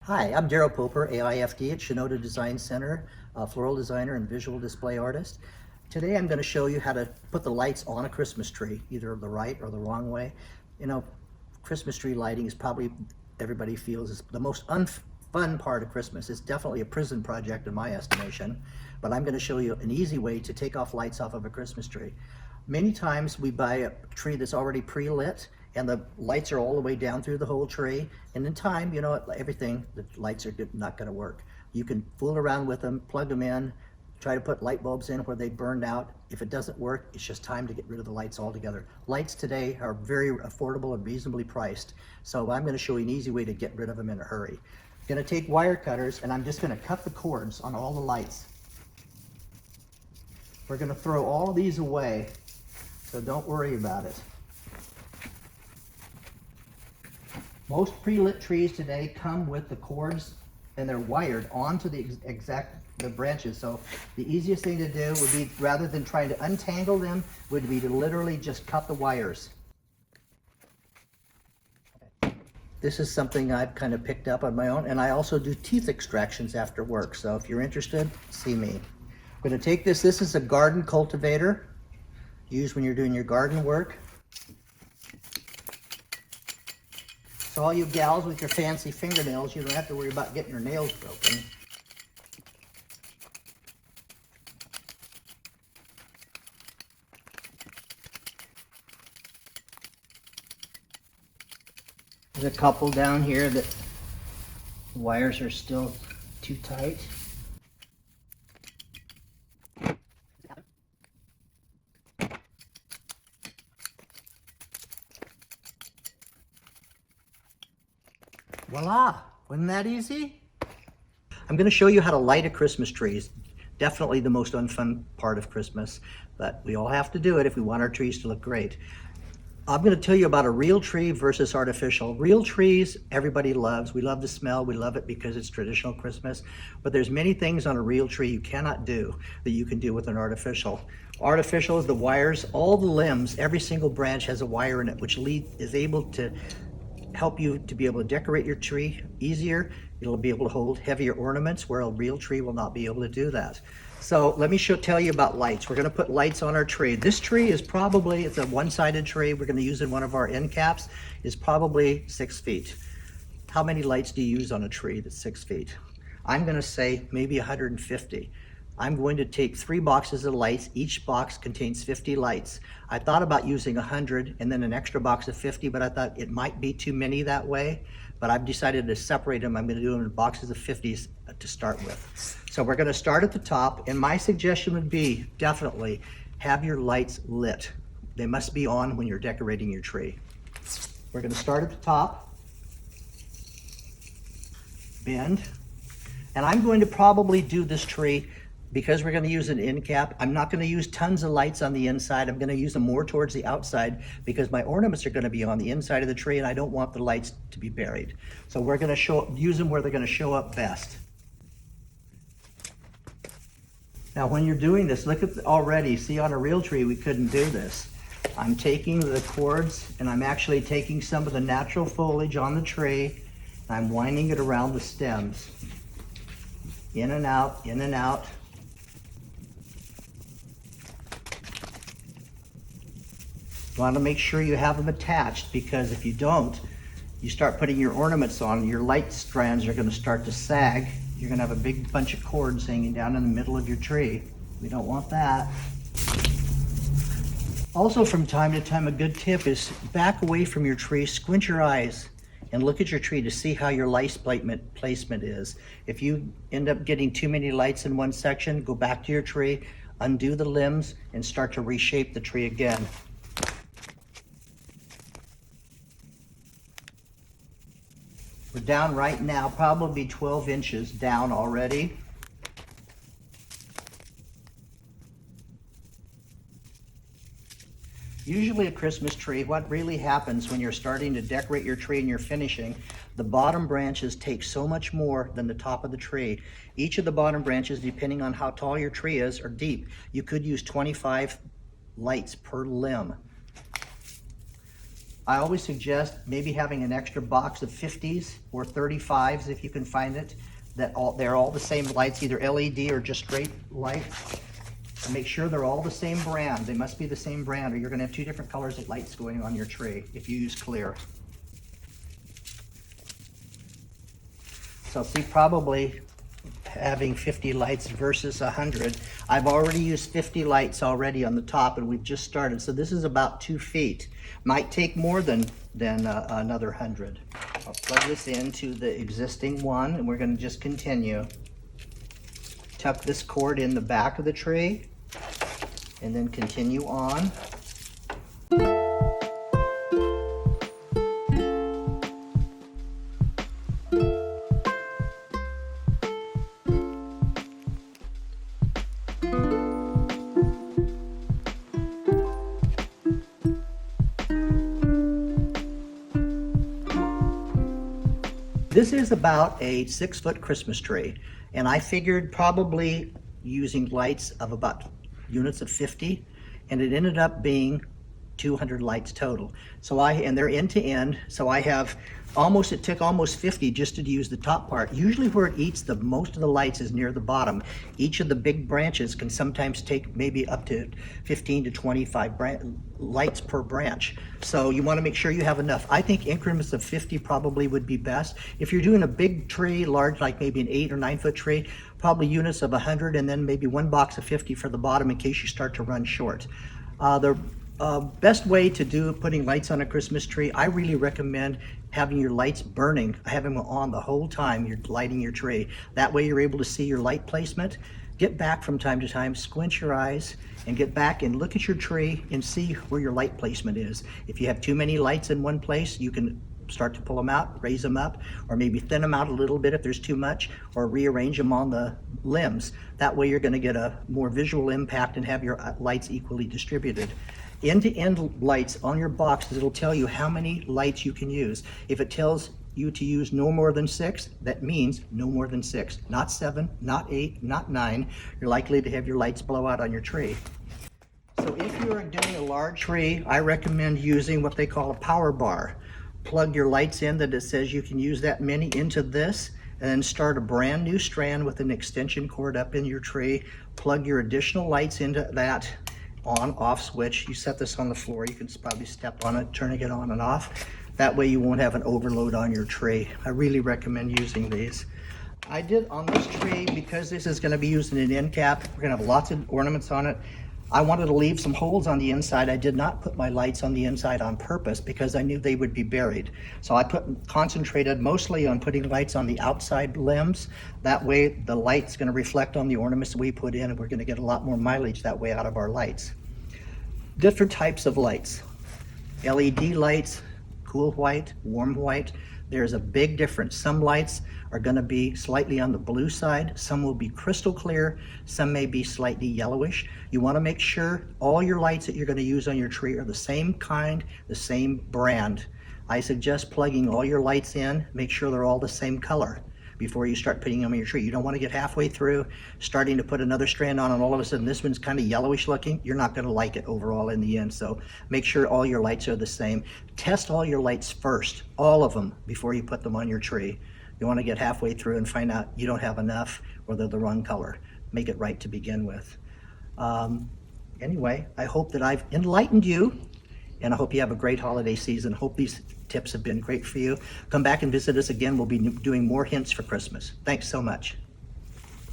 Hi, I'm Darrell Poper, AIFD at Shinoda Design Center, a floral designer and visual display artist. Today I'm going to show you how to put the lights on a Christmas tree, either the right or the wrong way. You know, Christmas tree lighting is probably, everybody feels, is the most unfun part of Christmas. It's definitely a prison project in my estimation, but I'm going to show you an easy way to take off lights off of a Christmas tree. Many times we buy a tree that's already pre-lit and the lights are all the way down through the whole tree, and in time, you know, everything, the lights are not going to work. You can fool around with them, plug them in, try to put light bulbs in where they burned out. If it doesn't work, it's just time to get rid of the lights altogether. Lights today are very affordable and reasonably priced, so I'm going to show you an easy way to get rid of them in a hurry. I'm going to take wire cutters and I'm just going to cut the cords on all the lights. We're going to throw all these away, so don't worry about it. Most pre-lit trees today come with the cords and they're wired onto the branches. So the easiest thing to do would be, rather than trying to untangle them, would be to literally just cut the wires. This is something I've kind of picked up on my own, and I also do teeth extractions after work. So if you're interested, see me. I'm going to take this. This is a garden cultivator used when you're doing your garden work. So all you gals with your fancy fingernails, you don't have to worry about getting your nails broken. There's a couple down here that the wires are still too tight. Voila! Wasn't that easy? I'm going to show you how to light a Christmas tree. It's definitely the most unfun part of Christmas, but we all have to do it if we want our trees to look great. I'm going to tell you about a real tree versus artificial. Real trees, everybody loves. We love the smell. We love it because it's traditional Christmas. But there's many things on a real tree you cannot do that you can do with an artificial. Artificial is the wires, all the limbs, every single branch has a wire in it, which is able to help you to be able to decorate your tree easier. It'll be able to hold heavier ornaments where a real tree will not be able to do that. So let me tell you about lights. We're going to put lights on our tree. This tree is probably, it's a one-sided tree. We're going to use in one of our end caps. Is probably 6 feet. How many lights do you use on a tree that's 6 feet? I'm going to say maybe 150. I'm going to take 3 boxes of lights. Each box contains 50 lights. I thought about using 100 and then an extra box of 50, but I thought it might be too many that way. But I've decided to separate them. I'm going to do them in boxes of 50s to start with. So we're going to start at the top, and my suggestion would be definitely have your lights lit. They must be on when you're decorating your tree. We're going to start at the top, bend, and I'm going to probably do this tree, because we're going to use an end cap, I'm not going to use tons of lights on the inside. I'm going to use them more towards the outside because my ornaments are going to be on the inside of the tree and I don't want the lights to be buried. So we're going to use them where they're going to show up best. Now when you're doing this, look at already, see, on a real tree we couldn't do this. I'm taking the cords and I'm actually taking some of the natural foliage on the tree and I'm winding it around the stems. In and out, in and out. You want to make sure you have them attached, because if you don't, you start putting your ornaments on, your light strands are going to start to sag. You're going to have a big bunch of cords hanging down in the middle of your tree. We don't want that. Also, from time to time, a good tip is back away from your tree, squint your eyes and look at your tree to see how your light placement is. If you end up getting too many lights in one section, go back to your tree, undo the limbs, and start to reshape the tree again. We're down right now, probably 12 inches down already. Usually a Christmas tree, what really happens when you're starting to decorate your tree and you're finishing, the bottom branches take so much more than the top of the tree. Each of the bottom branches, depending on how tall your tree is, are deep. You could use 25 lights per limb. I always suggest maybe having an extra box of 50s or 35s if you can find it. They're all the same lights, either LED or just straight lights. And make sure they're all the same brand. They must be the same brand, or you're going to have two different colors of lights going on your tree if you use clear. So see, probably having 50 lights versus 100. I've already used 50 lights already on the top, and we've just started. So this is about 2 feet. Might take more than another 100. I'll plug this into the existing one, and we're going to just continue. Tuck this cord in the back of the tree, and then continue on. This is about a 6-foot Christmas tree, and I figured probably using lights of about units of 50, and it ended up being 200 lights total. So and they're end to end, so I have it took almost 50 just to use the top part. Usually where it eats the most of the lights is near the bottom. Each of the big branches can sometimes take maybe up to 15 to 25 lights per branch. So you want to make sure you have enough. I think increments of 50 probably would be best. If you're doing a big tree, large, like maybe an 8 or 9 foot tree, probably units of 100, and then maybe one box of 50 for the bottom in case you start to run short. The best way to do putting lights on a Christmas tree, I really recommend having your lights burning, having them on the whole time you're lighting your tree. That way you're able to see your light placement. Get back from time to time, squint your eyes, and get back and look at your tree and see where your light placement is. If you have too many lights in one place, you can start to pull them out, raise them up, or maybe thin them out a little bit if there's too much, or rearrange them on the limbs. That way you're going to get a more visual impact and have your lights equally distributed. End-to-end lights on your box, it'll tell you how many lights you can use. If it tells you to use no more than 6, that means no more than 6. Not 7, not 8, not 9. You're likely to have your lights blow out on your tree. So if you're doing a large tree, I recommend using what they call a power bar. Plug your lights in that it says you can use that many into this, and then start a brand new strand with an extension cord up in your tree. Plug your additional lights into that on-off switch. You set this on the floor, you can probably step on it, turning it on and off. That way you won't have an overload on your tree. I really recommend using these. I did on this tree, because this is going to be used in an end cap, we're going to have lots of ornaments on it. I wanted to leave some holes on the inside. I did not put my lights on the inside on purpose because I knew they would be buried. So I concentrated mostly on putting lights on the outside limbs. That way the light's going to reflect on the ornaments that we put in, and we're going to get a lot more mileage that way out of our lights. Different types of lights. LED lights, cool white, warm white. There's a big difference. Some lights are going to be slightly on the blue side, some will be crystal clear, some may be slightly yellowish. You want to make sure all your lights that you're going to use on your tree are the same kind, the same brand. I suggest plugging all your lights in, make sure they're all the same color before you start putting them on your tree. You don't want to get halfway through, starting to put another strand on, and all of a sudden this one's kind of yellowish looking. You're not going to like it overall in the end. So make sure all your lights are the same. Test all your lights first, all of them, before you put them on your tree. You want to get halfway through and find out you don't have enough or they're the wrong color. Make it right to begin with. Anyway, I hope that I've enlightened you, and I hope you have a great holiday season. Hope these tips have been great for you. Come back and visit us again. We'll be doing more hints for Christmas. Thanks so much.